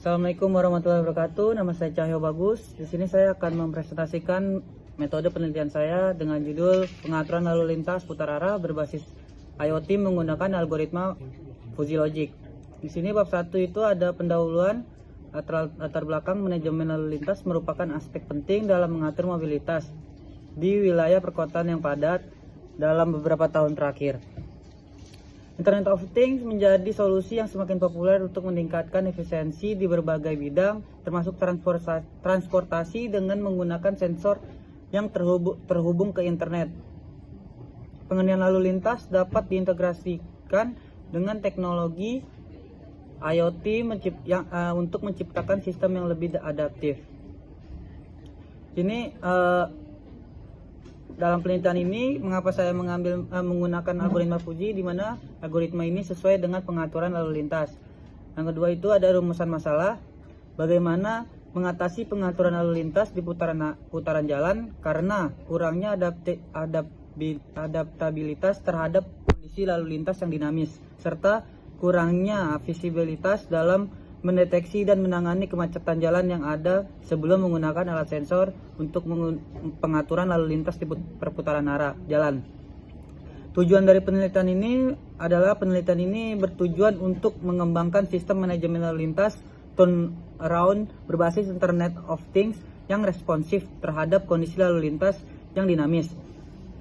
Assalamualaikum warahmatullahi wabarakatuh. Nama saya Cahyo Bagus. Di sini saya akan mempresentasikan metode penelitian saya dengan judul pengaturan lalu lintas putar arah berbasis IoT menggunakan algoritma fuzzy logic. Di sini bab 1 itu ada pendahuluan. Latar belakang manajemen lalu lintas merupakan aspek penting dalam mengatur mobilitas di wilayah perkotaan yang padat dalam beberapa tahun terakhir. Internet of Things menjadi solusi yang semakin populer untuk meningkatkan efisiensi di berbagai bidang, termasuk transportasi dengan menggunakan sensor yang terhubung ke internet. Pengendalian lalu lintas dapat diintegrasikan dengan teknologi IoT untuk menciptakan sistem yang lebih adaptif. Ini dalam penelitian ini, mengapa saya menggunakan algoritma fuzzy, di mana algoritma ini sesuai dengan pengaturan lalu lintas. Yang kedua itu ada rumusan masalah, bagaimana mengatasi pengaturan lalu lintas di putaran jalan karena kurangnya adaptabilitas terhadap kondisi lalu lintas yang dinamis, serta kurangnya visibilitas dalam mendeteksi dan menangani kemacetan jalan yang ada sebelum menggunakan alat sensor untuk pengaturan lalu lintas di perputaran arah jalan. Tujuan dari penelitian ini adalah bertujuan untuk mengembangkan sistem manajemen lalu lintas turnaround berbasis Internet of Things yang responsif terhadap kondisi lalu lintas yang dinamis,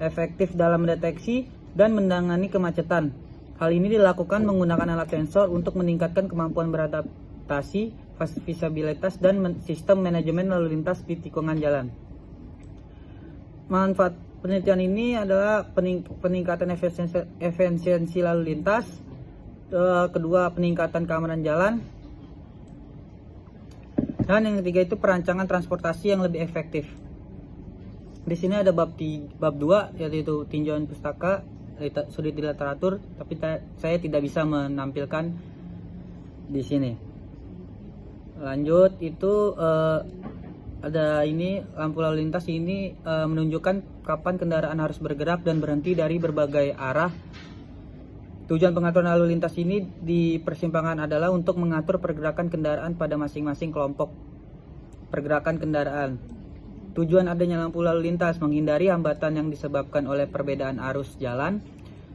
efektif dalam mendeteksi dan menangani kemacetan. Hal ini dilakukan menggunakan alat sensor untuk meningkatkan kemampuan beradaptasi, visibilitas, dan sistem manajemen lalu lintas di tikungan jalan. Manfaat penelitian ini adalah peningkatan efisiensi lalu lintas, kedua peningkatan keamanan jalan, dan yang ketiga itu perancangan transportasi yang lebih efektif. Di sini ada bab 2 yaitu tinjauan pustaka sulit di literatur, tapi saya tidak bisa menampilkan di sini. Lanjut itu ada ini lampu lalu lintas ini menunjukkan kapan kendaraan harus bergerak dan berhenti dari berbagai arah. Tujuan pengaturan lalu lintas ini di persimpangan adalah untuk mengatur pergerakan kendaraan pada masing-masing kelompok pergerakan kendaraan. Tujuan adanya lampu lalu lintas menghindari hambatan yang disebabkan oleh perbedaan arus jalan,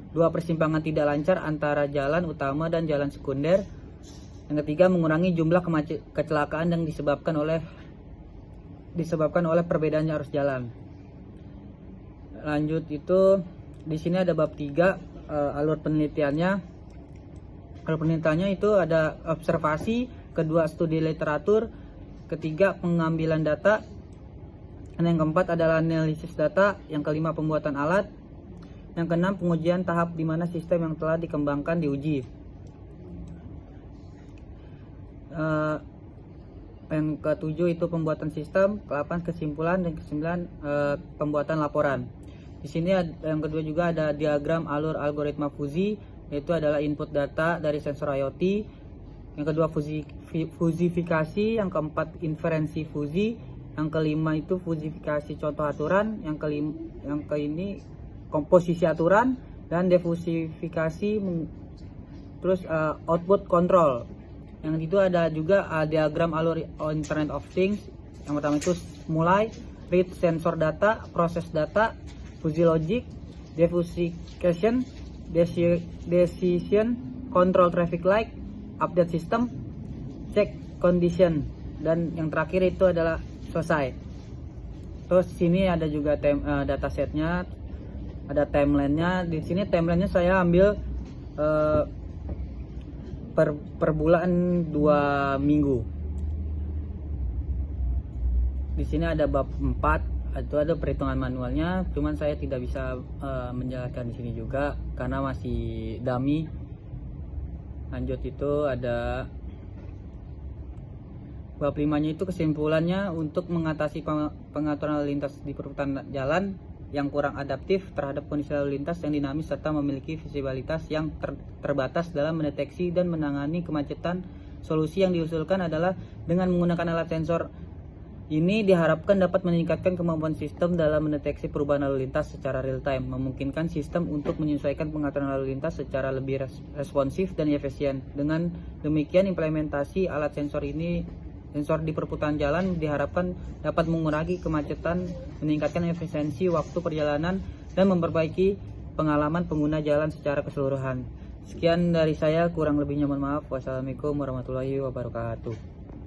dua persimpangan tidak lancar antara jalan utama dan jalan sekunder. Yang ketiga, mengurangi jumlah kecelakaan yang disebabkan oleh perbedaannya arus jalan. Lanjut itu di sini ada bab 3 alur penelitiannya. Alur penelitiannya itu ada observasi, kedua studi literatur, ketiga pengambilan data, yang keempat adalah analisis data, yang kelima pembuatan alat, yang keenam pengujian tahap di mana sistem yang telah dikembangkan diuji. Yang ketujuh itu pembuatan sistem, ke-8 kesimpulan, dan ke-9 pembuatan laporan. Di sini yang kedua juga ada diagram alur algoritma fuzzy, yaitu adalah input data dari sensor IoT. Yang kedua fuzifikasi, yang keempat inferensi fuzzy, yang kelima itu fuzifikasi contoh aturan, yang ini komposisi aturan, dan defusifikasi terus output control. Yang itu ada juga diagram alur Internet of Things. Yang pertama itu mulai read sensor data, proses data, fuzzy logic, defusification, decision, control traffic light, update system, check condition, dan yang terakhir itu adalah selesai. Terus sini ada juga datasetnya, ada timelinenya. Di sini timelinenya saya ambil per bulan 2 minggu. Di sini ada bab 4, itu ada perhitungan manualnya, cuman saya tidak bisa menjelaskan di sini juga karena masih dummy. Lanjut itu ada bab 5-nya itu kesimpulannya untuk mengatasi pengaturan lalu lintas di perputaran jalan yang kurang adaptif terhadap kondisi lalu lintas yang dinamis serta memiliki visibilitas yang terbatas dalam mendeteksi dan menangani kemacetan. Solusi yang diusulkan adalah dengan menggunakan alat sensor Ini diharapkan dapat meningkatkan kemampuan sistem dalam mendeteksi perubahan lalu lintas secara real time, memungkinkan sistem untuk menyesuaikan pengaturan lalu lintas secara lebih responsif dan efisien. Dengan demikian, implementasi alat sensor di perputaran jalan diharapkan dapat mengurangi kemacetan, meningkatkan efisiensi waktu perjalanan, dan memperbaiki pengalaman pengguna jalan secara keseluruhan. Sekian dari saya, kurang lebihnya mohon maaf. Wassalamualaikum warahmatullahi wabarakatuh.